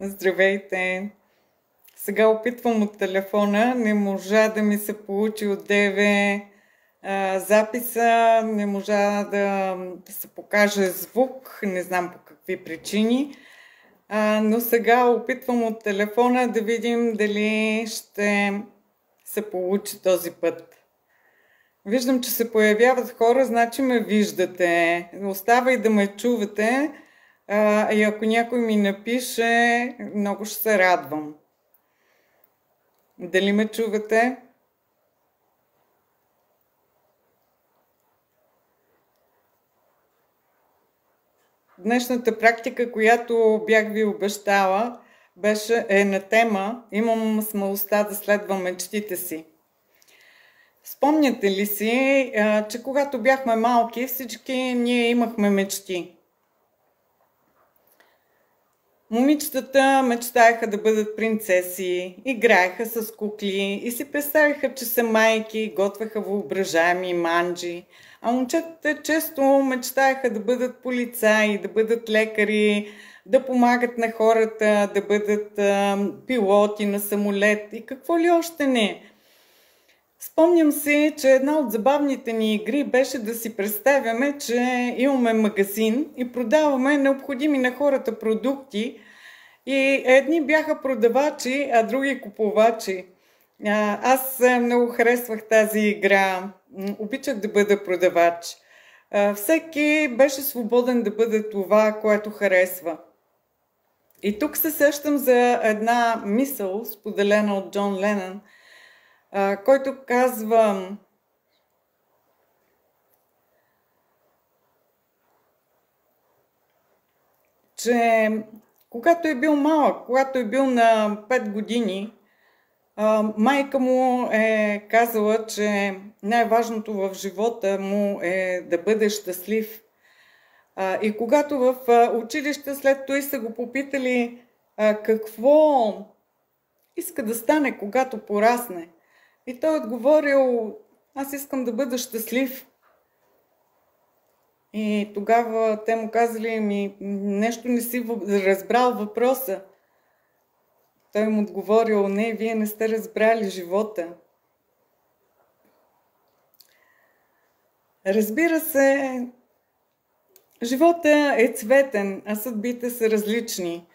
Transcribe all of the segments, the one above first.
Здравейте! Сега опитвам от телефона, не можа да ми се получи от ДВ записа, не можа да се покаже звук, не знам по какви причини, но сега опитвам от телефона да видим дали ще се получи този път. Виждам, че се появяват хора, значи ме виждате. Остава и да ме чувате. И ако някой ми напише, много ще се радвам. Дали ме чувате? Днешната практика, която бях ви обещала, е на тема "Имам смелостта да следвам мечтите си". Спомняте ли си, че когато бяхме малки, всички ние имахме мечти? Момичетата мечтаеха да бъдат принцеси, играеха с кукли и си представяха, че са майки, готвеха въображаеми манджи. А момчетата често мечтаеха да бъдат полицаи, да бъдат лекари, да помагат на хората, да бъдат пилоти на самолет и какво ли още не. Спомням си, че една от забавните ни игри беше да си представяме, че имаме магазин и продаваме необходими на хората продукти. И едни бяха продавачи, а други купувачи. Аз много харесвах тази игра. Обичах да бъда продавач. Всеки беше свободен да бъде това, което харесва. И тук се сещам за една мисъл, споделена от Джон Ленън, който казва: че когато е бил малък, когато е бил на 5 години, майка му е казала, че най-важното в живота му е да бъде щастлив. И когато в училище след това са го попитали какво иска да стане, когато порасне, и той отговорил: аз искам да бъда щастлив. И тогава те му казали: нещо не си разбрал въпроса. Той му отговорил: не, вие не сте разбрали живота. Разбира се, живота е цветен, а съдбите са различни.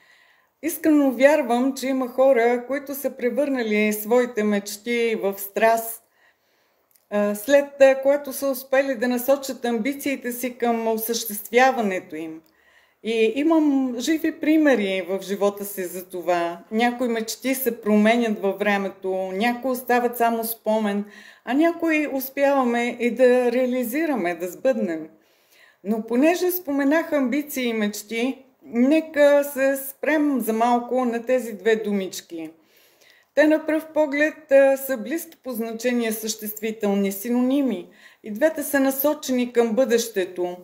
Искрено вярвам, че има хора, които са превърнали своите мечти в страст, след което са успели да насочат амбициите си към осъществяването им. И имам живи примери в живота си за това. Някои мечти се променят във времето, някои остават само спомен, а някои успяваме и да реализираме, да сбъднем. Но понеже споменах амбиции и мечти, нека се спрем за малко на тези две думички. Те на пръв поглед са близки по значение съществителни, синоними. И двете са насочени към бъдещето,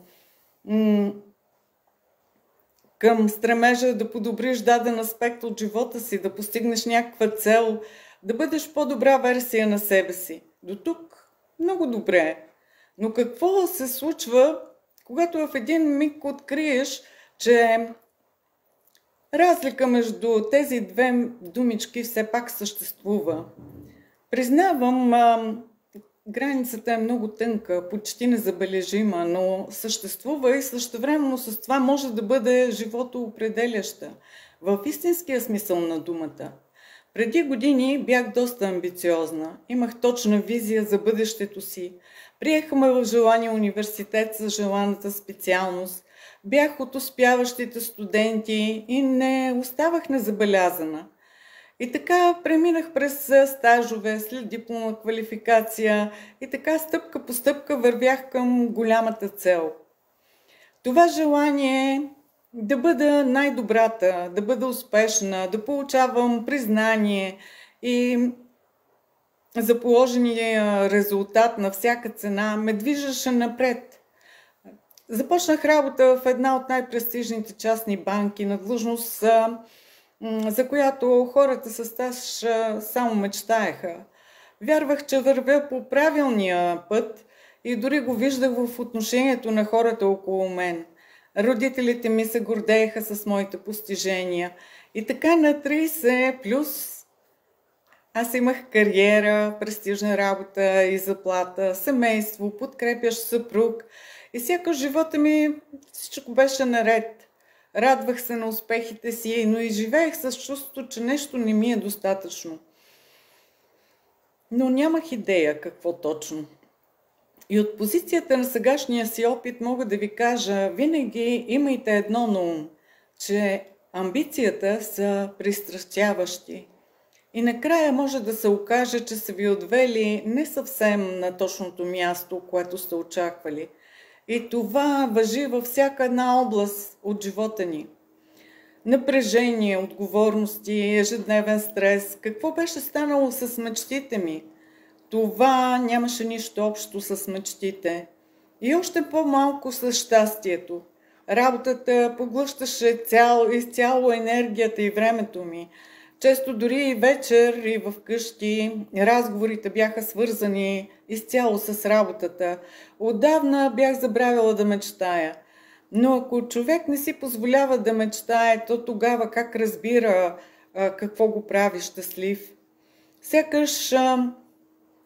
към стремежа да подобриш даден аспект от живота си, да постигнеш някаква цел, да бъдеш по-добра версия на себе си. До тук много добре. Но какво се случва, когато в един миг откриеш, че разлика между тези две думички все пак съществува? Признавам, границата е много тънка, почти незабележима, но съществува и същевременно с това може да бъде животоопределяща, в истинския смисъл на думата. Преди години бях доста амбициозна, имах точна визия за бъдещето си, приехаме в желания университет за желаната специалност, бях от успяващите студенти и не оставах незабелязана. И така преминах през стажове, след дипломна квалификация и така стъпка по стъпка вървях към голямата цел. Това желание да бъда най-добрата, да бъда успешна, да получавам признание и за положения резултат на всяка цена ме движеше напред. Започнах работа в една от най-престижните частни банки на длъжност, за която хората със стаж само мечтаеха. Вярвах, че вървя по правилния път и дори го виждах в отношението на хората около мен. Родителите ми се гордееха с моите постижения И така на 30 плюс аз имах кариера, престижна работа и заплата, семейство, подкрепящ съпруг и сякаш живота ми всичко беше наред. Радвах се на успехите си, но и живеех с чувството, че нещо не ми е достатъчно. Но нямах идея какво точно. И от позицията на сегашния си опит мога да ви кажа, винаги имайте едно на ум, че амбицията са пристрастяващи. И накрая може да се окаже, че са ви отвели не съвсем на точното място, което сте очаквали. И това важи във всяка една област от живота ни. Напрежение, отговорности, ежедневен стрес. Какво беше станало с мечтите ми? Това нямаше нищо общо с мечтите. И още по-малко с щастието. Работата поглъщаше изцяло енергията и времето ми. Често дори и вечер, и в къщи, разговорите бяха свързани изцяло с работата. Отдавна бях забравила да мечтая. Но ако човек не си позволява да мечтае, то тогава как разбира какво го прави щастлив? Сякаш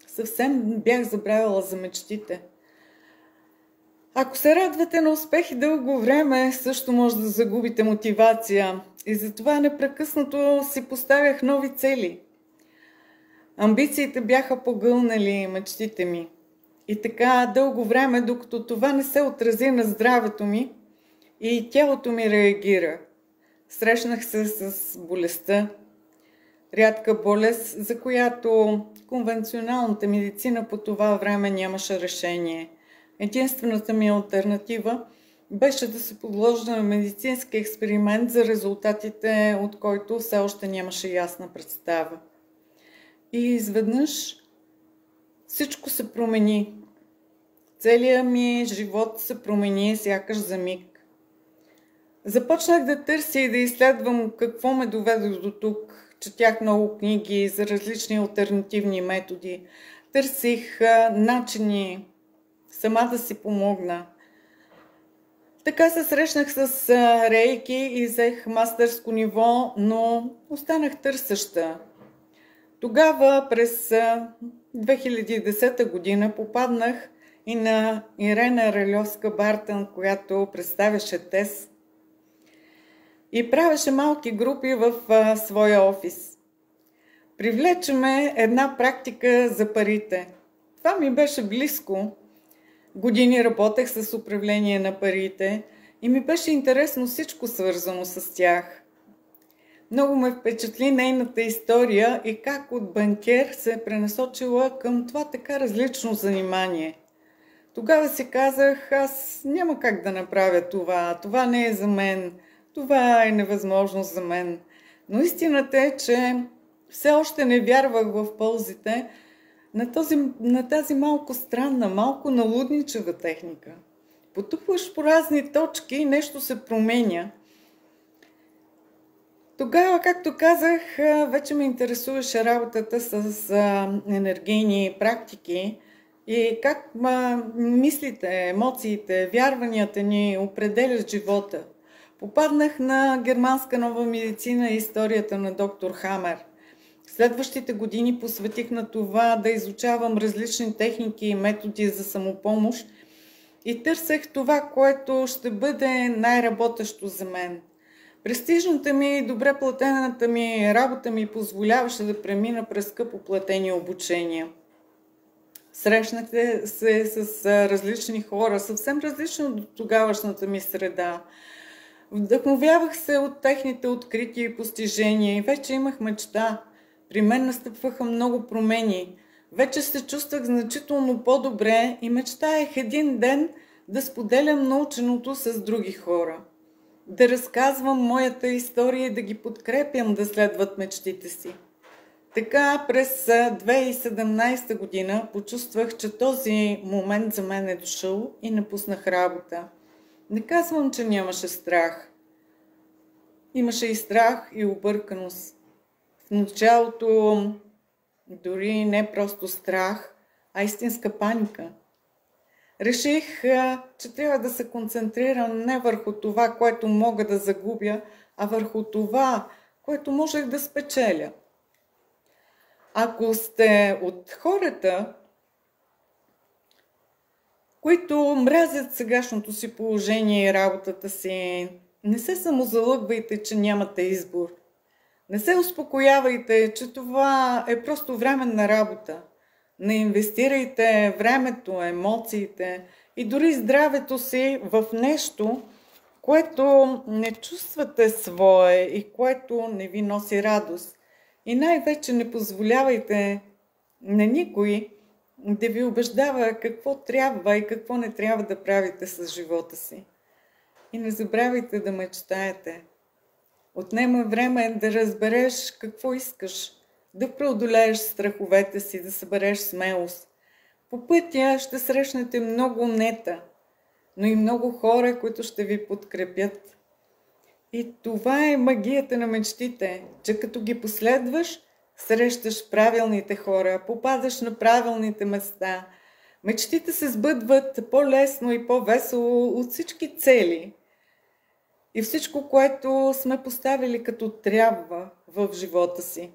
съвсем бях забравила за мечтите. Ако се радвате на успехи дълго време, също може да загубите мотивация. И затова непрекъснато си поставях нови цели. Амбициите бяха погълнали мечтите ми. И така дълго време, докато това не се отрази на здравето ми и тялото ми реагира. Срещнах се с болестта. Рядка болест, за която конвенционалната медицина по това време нямаше решение. Единствената ми алтернатива беше да се подложа на медицински експеримент, за резултатите от който все още нямаше ясна представа. И изведнъж всичко се промени. Целият ми живот се промени сякаш за миг. Започнах да търся и да изследвам какво ме доведе до тук. Четях много книги за различни алтернативни методи. Търсих начини сама да си помогна. Така се срещнах с рейки и взех мастерско ниво, но останах търсеща. Тогава през 2010 година попаднах и на Ирена Ральовска-Бартън, която представяше ТЕС и правеше малки групи в своя офис. Привлечеме една практика за парите. Това ми беше близко. Години работех с управление на парите и ми беше интересно всичко свързано с тях. Много ме впечатли нейната история и как от банкер се е пренасочила към това така различно занимание. Тогава си казах, аз няма как да направя това, това не е за мен, това е невъзможно за мен. Но истината е, че все още не вярвах в ползите на тази малко странна, малко налудничева техника. Потупваш по разни точки и нещо се променя. Тогава, както казах, вече ме интересуваше работата с енергийни практики и как мислите, емоциите, вярванията ни определят живота. Попаднах на германска нова медицина и историята на доктор Хамер. Следващите години посветих на това да изучавам различни техники и методи за самопомощ и търсех това, което ще бъде най-работещо за мен. Престижната ми и добре платената ми работа ми позволяваше да премина през скъпо платени обучения. Срещнах се с различни хора, съвсем различно от тогавашната ми среда. Вдъхновявах се от техните открития и постижения и вече имах мечта. При мен настъпваха много промени. Вече се чувствах значително по-добре и мечтаех един ден да споделям наученото с други хора. Да разказвам моята история и да ги подкрепям да следват мечтите си. Така през 2017 година почувствах, че този момент за мен е дошъл и напуснах работа. Не казвам, че нямаше страх. Имаше и страх, и обърканост. В началото дори не просто страх, а истинска паника. Реших, че трябва да се концентрирам не върху това, което мога да загубя, а върху това, което можех да спечеля. Ако сте от хората, които мразят сегашното си положение и работата си, не се самозалъгвайте, че нямате избор. Не се успокоявайте, че това е просто временна работа. Не инвестирайте времето, емоциите и дори здравето си в нещо, което не чувствате свое и което не ви носи радост. И най-вече не позволявайте на никой да ви убеждава какво трябва и какво не трябва да правите с живота си. И не забравяйте да мечтаете. Отнема време да разбереш какво искаш, да преодолееш страховете си, да събереш смелост. По пътя ще срещнете много нета, но и много хора, които ще ви подкрепят. И това е магията на мечтите, че като ги последваш, срещаш правилните хора, попадаш на правилните места. Мечтите се сбъдват по-лесно и по-весело от всички цели. И всичко, което сме поставили като трябва в живота си.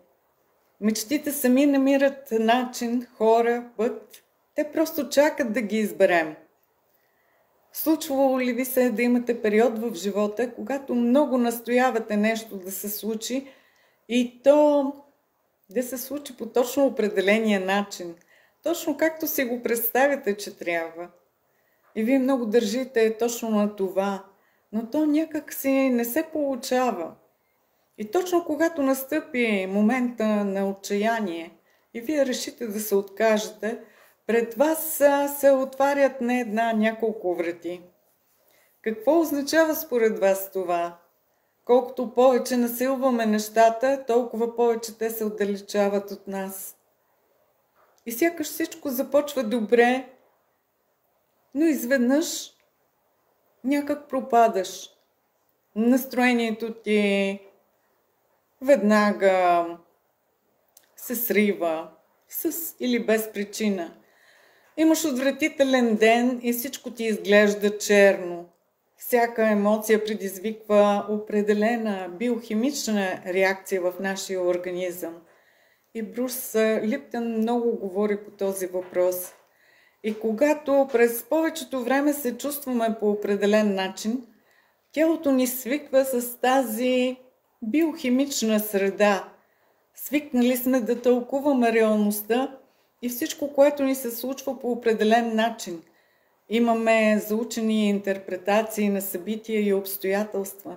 Мечтите сами намират начин, хора, път. Те просто чакат да ги изберем. Случвало ли ви се да имате период в живота, когато много настоявате нещо да се случи и то да се случи по точно определения начин, точно както си го представяте, че трябва. И вие много държите точно на това, но то някак си не се получава. И точно когато настъпи момента на отчаяние и вие решите да се откажете, пред вас се отварят не една, няколко врати. Какво означава според вас това? Колкото повече насилваме нещата, толкова повече те се отдалечават от нас. И сякаш всичко започва добре, но изведнъж някак пропадаш. Настроението ти веднага се срива, с или без причина. Имаш отвратителен ден и всичко ти изглежда черно. Всяка емоция предизвиква определена биохимична реакция в нашия организъм. И Брус Липтън много говори по този въпрос. И когато през повечето време се чувстваме по определен начин, тялото ни свиква с тази биохимична среда. Свикнали сме да тълкуваме реалността и всичко, което ни се случва по определен начин. Имаме заучени интерпретации на събития и обстоятелства.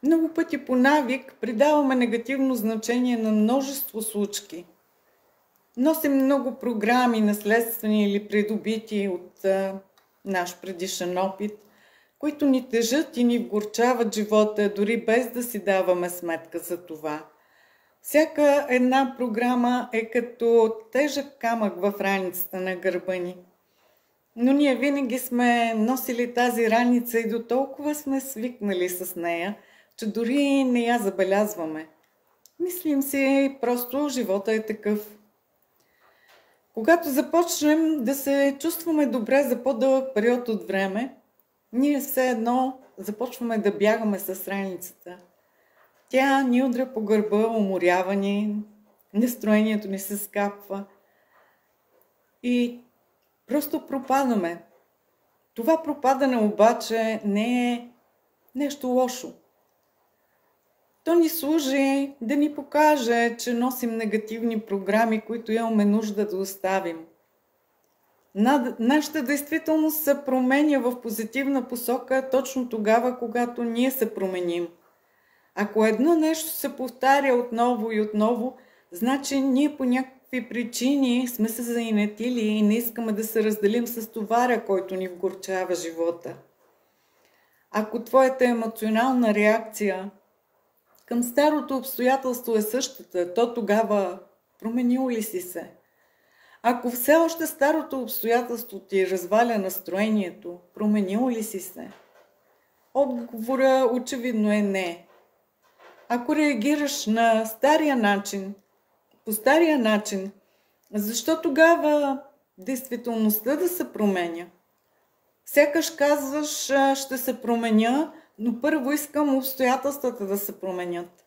Много пъти по навик придаваме негативно значение на множество случки. Носим много програми, наследствени или придобити от наш предишен опит, които ни тежат и ни вгорчават живота, дори без да си даваме сметка за това. Всяка една програма е като тежък камък в раницата на гърба ни. Но ние винаги сме носили тази раница и до толкова сме свикнали с нея, че дори не я забелязваме. Мислим си, просто живота е такъв. Когато започнем да се чувстваме добре за по-дълъг период от време, ние все едно започваме да бягаме с раницата. Тя ни удря по гърба, уморява ни, настроението ни се скапва и просто пропадаме. Това пропадане обаче не е нещо лошо. То ни служи да ни покаже, че носим негативни програми, които имаме нужда да оставим. Нашата действителност се променя в позитивна посока точно тогава, когато ние се променим. Ако едно нещо се повтаря отново и отново, значи ние по някакви причини сме се заинатили и не искаме да се разделим с товара, който ни вгорчава живота. Ако твоята емоционална реакция към старото обстоятелство е същата, то тогава променил ли си се? Ако все още старото обстоятелство ти разваля настроението, променил ли си се? Отговора очевидно е не. Ако реагираш на стария начин, по стария начин, защо тогава действителността да се променя? Сякаш казваш, ще се променя, но първо искам обстоятелствата да се променят.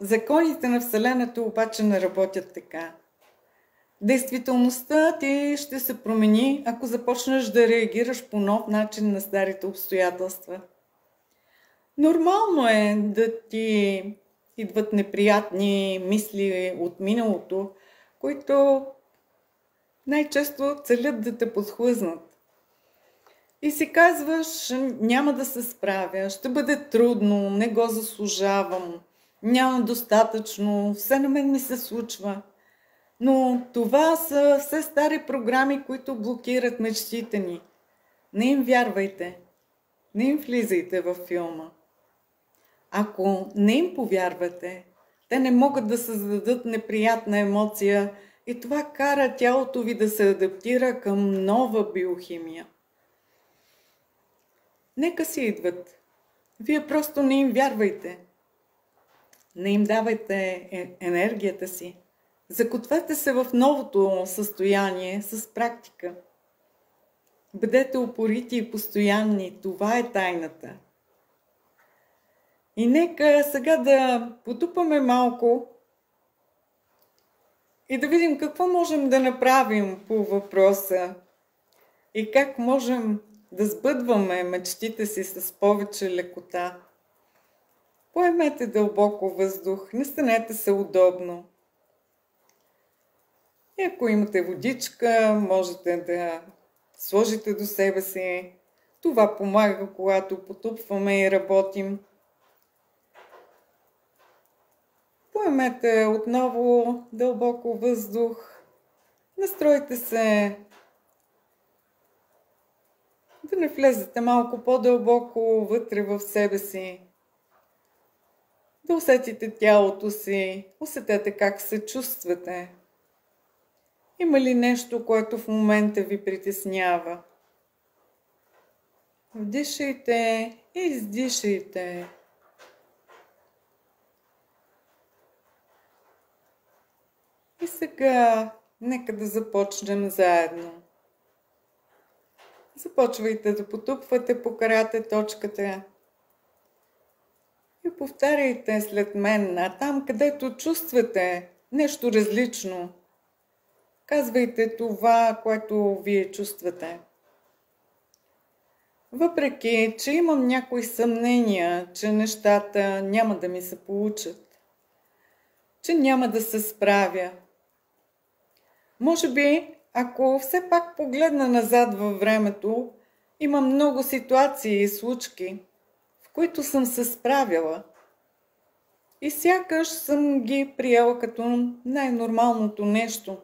Законите на Вселената обаче не работят така. Действителността ти ще се промени, ако започнеш да реагираш по нов начин на старите обстоятелства. Нормално е да ти идват неприятни мисли от миналото, които най-често целят да те подхлъзнат. И си казваш, няма да се справя, ще бъде трудно, не го заслужавам, няма достатъчно, все на мен ми се случва. Но това са все стари програми, които блокират мечтите ни. Не им вярвайте, не им влизайте във филма. Ако не им повярвате, те не могат да създадат неприятна емоция и това кара тялото ви да се адаптира към нова биохимия. Нека си идват. Вие просто не им вярвайте. Не им давайте енергията си. Закответе се в новото състояние с практика. Бъдете упорити и постоянни. Това е тайната. И нека сега да потупаме малко и да видим какво можем да направим по въпроса и как можем да сбъдваме мечтите си с повече лекота. Поемете дълбоко въздух, настанете се удобно. И ако имате водичка, можете да сложите до себе си. Това помага, когато потупваме и работим. Поемете отново дълбоко въздух. Настройте се да не влезете малко по-дълбоко вътре в себе си. Да усетите тялото си, усетете как се чувствате. Има ли нещо, което в момента ви притеснява? Вдишайте и издишайте. И сега нека да започнем заедно. Започвайте да потупвате по карате точката и повтаряйте след мен, а там, където чувствате нещо различно, казвайте това, което вие чувствате. Въпреки, че имам някои съмнения, че нещата няма да ми се получат, че няма да се справя. Може би, ако все пак погледна назад във времето, има много ситуации и случки, в които съм се справила. И сякаш съм ги приела като най-нормалното нещо.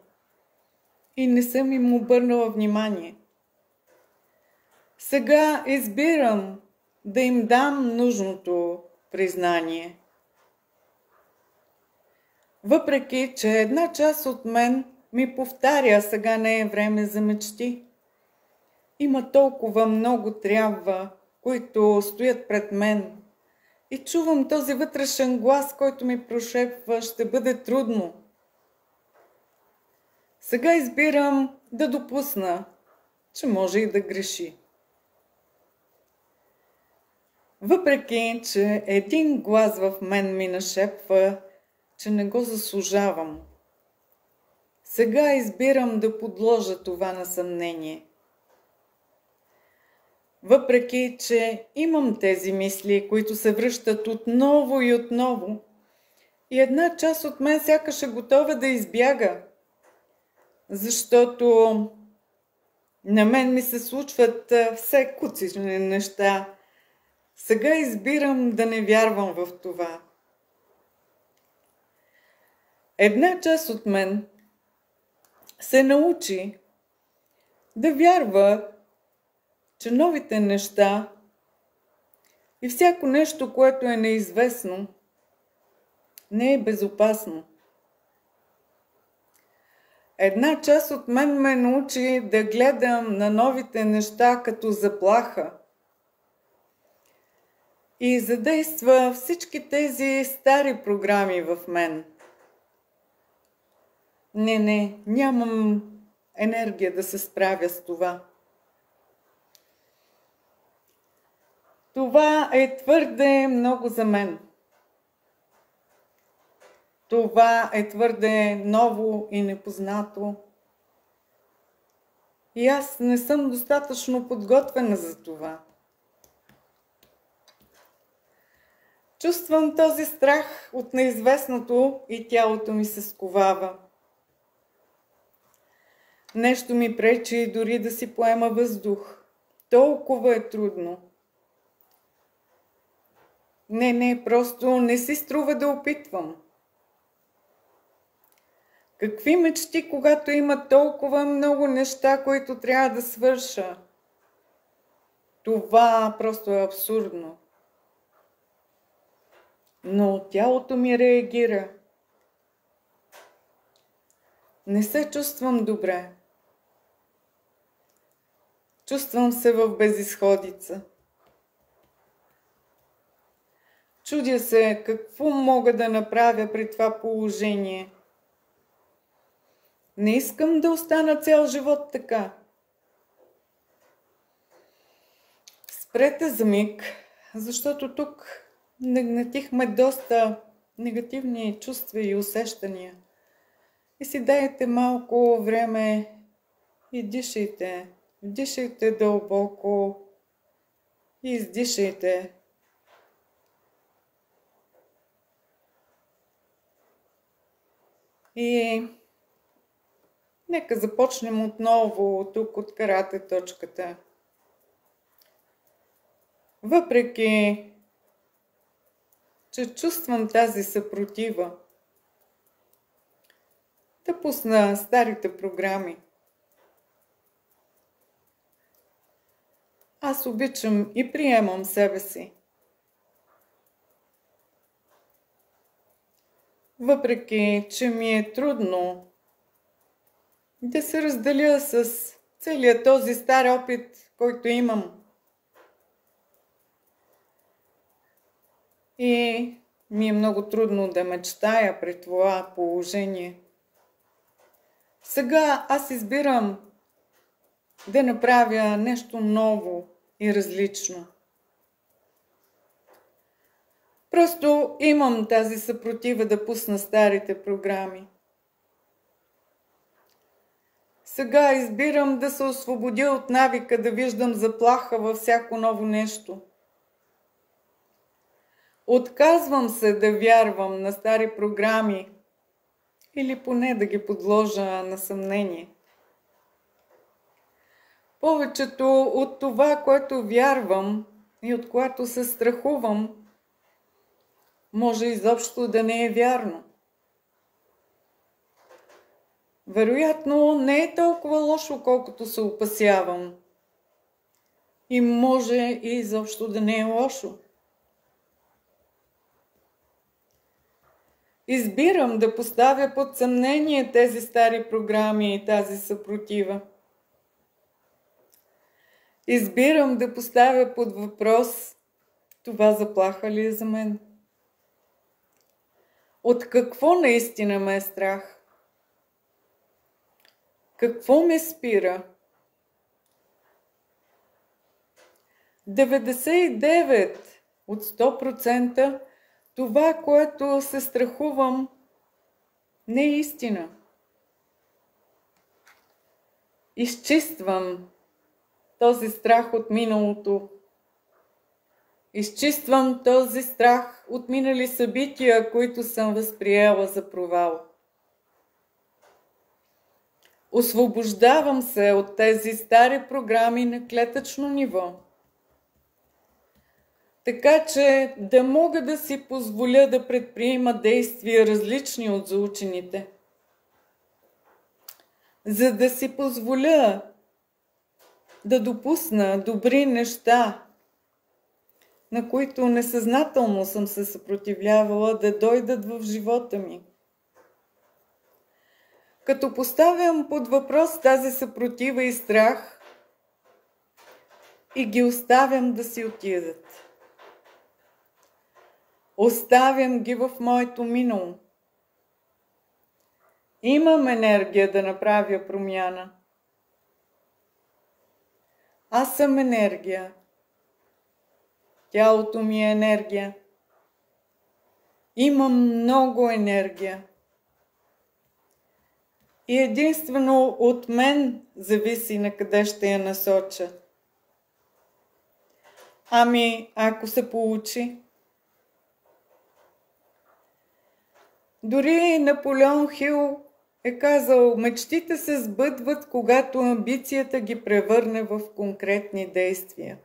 И не съм им обърнала внимание. Сега избирам да им дам нужното признание. Въпреки, че една част от мен ми повтаря, сега не е време за мечти. Има толкова много трябва, които стоят пред мен. И чувам този вътрешен глас, който ми прошепва, ще бъде трудно. Сега избирам да допусна, че може и да греши. Въпреки, че един глас в мен ми нашепва, че не го заслужавам. Сега избирам да подложа това на съмнение. Въпреки, че имам тези мисли, които се връщат отново и отново, и една част от мен сякаш е готова да избяга, защото на мен ми се случват все куцични неща. Сега избирам да не вярвам в това. Една част от мен се научи да вярва, че новите неща и всяко нещо, което е неизвестно, не е безопасно. Една част от мен ме научи да гледам на новите неща като заплаха и задейства всички тези стари програми в мен. Не, нямам енергия да се справя с това. Това е твърде много за мен. това е твърде ново и непознато. И аз не съм достатъчно подготвена за това. Чувствам този страх от неизвестното и тялото ми се сковава. Нещо ми пречи дори да си поема въздух. Толкова е трудно. Не, просто не си струва да опитвам. Какви мечти, когато има толкова много неща, които трябва да свърша? Това просто е абсурдно. Но тялото ми реагира. Не се чувствам добре. Чувствам се в безизходица. Чудя се какво мога да направя при това положение. Не искам да остана цял живот така. Спрете за миг, защото тук нагнетихме доста негативни чувства и усещания. И си дайте малко време и дишайте. Вдишайте дълбоко и издишайте. И нека започнем отново тук от карате точката. Въпреки, че чувствам тази съпротива, да пусна старите програми. Аз обичам и приемам себе си. Въпреки, че ми е трудно да се разделя с целият този стар опит, който имам. И ми е много трудно да мечтая при това положение. Сега аз избирам да направя нещо ново и различно. Просто имам тази съпротива да пусна старите програми. Сега избирам да се освободя от навика да виждам заплаха във всяко ново нещо. Отказвам се да вярвам на стари програми или поне да ги подложа на съмнение. Повечето от това, което вярвам и от което се страхувам, може изобщо да не е вярно. Вероятно не е толкова лошо, колкото се опасявам. И може и изобщо да не е лошо. Избирам да поставя под съмнение тези стари програми и тази съпротива. Избирам да поставя под въпрос това заплаха ли е за мен. От какво наистина ме е страх? Какво ме спира? 99 от 100% това, което се страхувам, не е истина. Изчиствам този страх от миналото. Изчиствам този страх от минали събития, които съм възприела за провал. Освобождавам се от тези стари програми на клетъчно ниво. Така че да мога да си позволя да предприема действия различни от заучените. За да си позволя да допусна добри неща, на които несъзнателно съм се съпротивлявала да дойдат в живота ми. Като поставям под въпрос тази съпротива и страх и ги оставям да си отидат. Оставям ги в моето минало. Имам енергия да направя промяна. Аз съм енергия. Тялото ми е енергия. Имам много енергия. И единствено от мен зависи на къде ще я насоча. Ами, ако се получи? Дори Наполеон Хил е казал, мечтите се сбъдват, когато амбицията ги превърне в конкретни действия.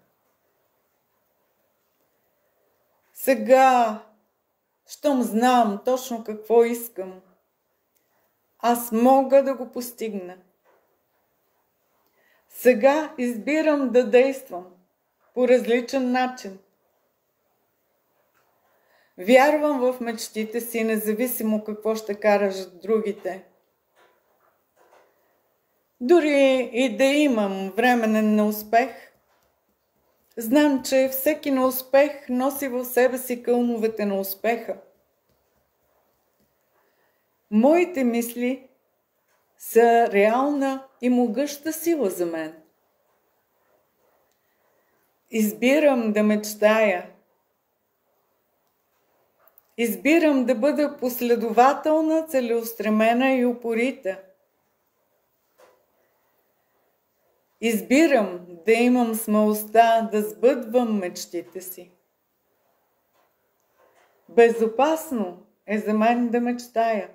Сега, щом знам точно какво искам, аз мога да го постигна. Сега избирам да действам по различен начин. Вярвам в мечтите си, независимо какво ще карат другите. Дори и да имам временен неуспех, знам, че всеки неуспех носи в себе си кълновете на успеха. Моите мисли са реална и могъща сила за мен. Избирам да мечтая. Избирам да бъда последователна, целеустремена и упорита. Избирам да имам смелостта да сбъдвам мечтите си. Безопасно е за мен да мечтая.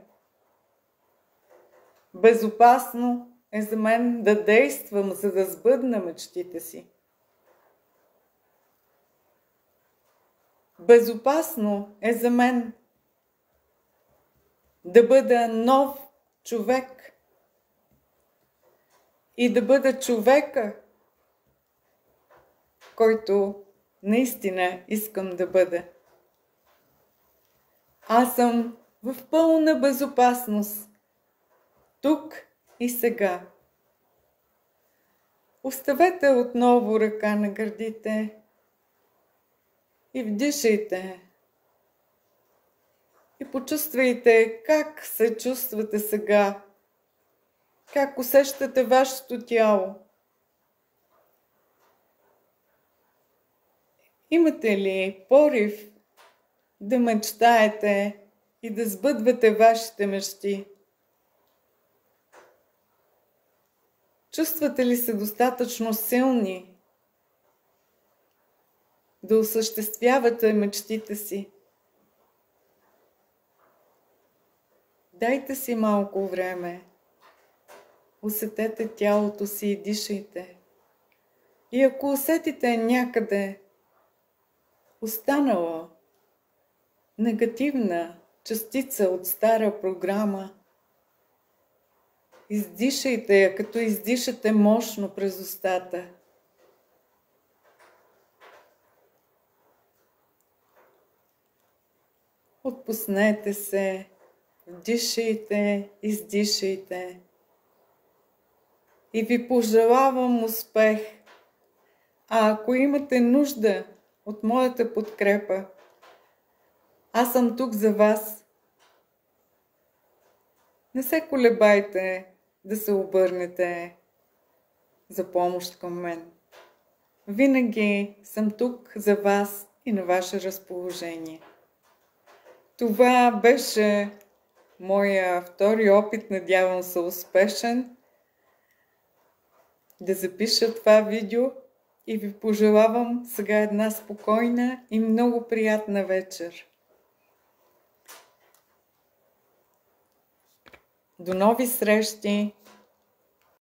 Безопасно е за мен да действам, за да сбъдна мечтите си. Безопасно е за мен да бъда нов човек и да бъда човека, който наистина искам да бъда. Аз съм в пълна безопасност, тук и сега. Оставете отново ръка на гърдите и вдишайте. И почувствайте как се чувствате сега. Как усещате вашето тяло. Имате ли порив да мечтаете и да сбъдвате вашите мечти? Чувствате ли се достатъчно силни да осъществявате мечтите си? Дайте си малко време. Усетете тялото си и дишайте. И ако усетите някъде останала негативна частица от стара програма, издишайте я, като издишате мощно през устата. Отпуснете се, вдишайте, издишайте. И ви пожелавам успех. А ако имате нужда от моята подкрепа, аз съм тук за вас. Не се колебайте да се обърнете за помощ към мен. Винаги съм тук за вас и на ваше разположение. Това беше моя втори опит, надявам се успешен, да запиша това видео и ви пожелавам сега една спокойна и много приятна вечер. До нови срещи!